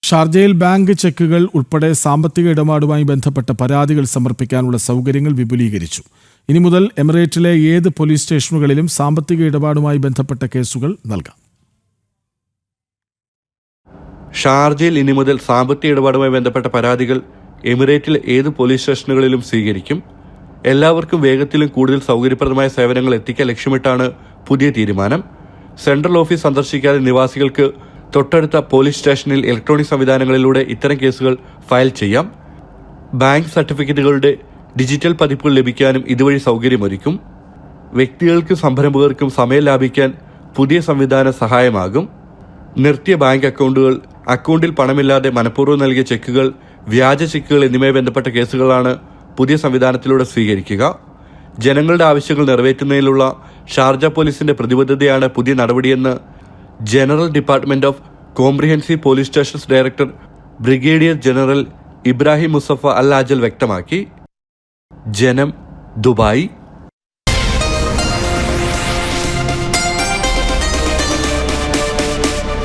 ഷാർജയിൽ ബാങ്ക് ചെക്കുകൾ ഉൾപ്പെടെ സാമ്പത്തിക ഇടപാടുമായി ബന്ധപ്പെട്ട പരാതികൾ സമർപ്പിക്കാനുള്ള സൗകര്യങ്ങൾ വിപുലീകരിച്ചു. ഇനി മുതൽ എമിറേറ്റിലെ ഏത് പോലീസ് സ്റ്റേഷനുകളിലും സാമ്പത്തിക ഇടപാടുമായി ബന്ധപ്പെട്ട കേസുകൾ നൽകാം. ഷാർജയിൽ ഇനി മുതൽ സാമ്പത്തിക ഇടപാടുമായി ബന്ധപ്പെട്ട പരാതികൾ എമിറേറ്റിലെ ഏത് പോലീസ് സ്റ്റേഷനുകളിലും സ്വീകരിക്കും. എല്ലാവർക്കും വേഗത്തിലും കൂടുതൽ സൗകര്യപ്രദമായ സേവനങ്ങൾ എത്തിക്കാൻ ലക്ഷ്യമിട്ടാണ് പുതിയ തീരുമാനം. സെൻട്രൽ ഓഫീസ് സന്ദർശിക്കാതെ നിവാസികൾക്ക് തൊട്ടടുത്ത പോലീസ് സ്റ്റേഷനിൽ ഇലക്ട്രോണിക് സംവിധാനങ്ങളിലൂടെ ഇത്തരം കേസുകൾ ഫയൽ ചെയ്യാം. ബാങ്ക് സർട്ടിഫിക്കറ്റുകളുടെ ഡിജിറ്റൽ പതിപ്പുകൾ ലഭിക്കാനും ഇതുവഴി സൗകര്യമൊരുക്കും. വ്യക്തികൾക്കും സംരംഭകർക്കും സമയം ലാഭിക്കാൻ പുതിയ സംവിധാനം സഹായമാകും. നിർത്തിയ ബാങ്ക് അക്കൗണ്ടിൽ പണമില്ലാതെ മനഃപൂർവ്വം നൽകിയ ചെക്കുകൾ, വ്യാജ ചെക്കുകൾ എന്നിവയുമായി ബന്ധപ്പെട്ട കേസുകളാണ് പുതിയ സംവിധാനത്തിലൂടെ സ്വീകരിക്കുക. ജനങ്ങളുടെ ആവശ്യങ്ങൾ നിറവേറ്റുന്നതിലുള്ള ഷാർജ പോലീസിന്റെ പ്രതിബദ്ധതയാണ് പുതിയ നടപടിയെന്ന് general department of comprehensive police stations director brigadier general Ibrahim Musafa Al Ajel വ്യക്തമാക്കി. ജനം, ദുബായ്.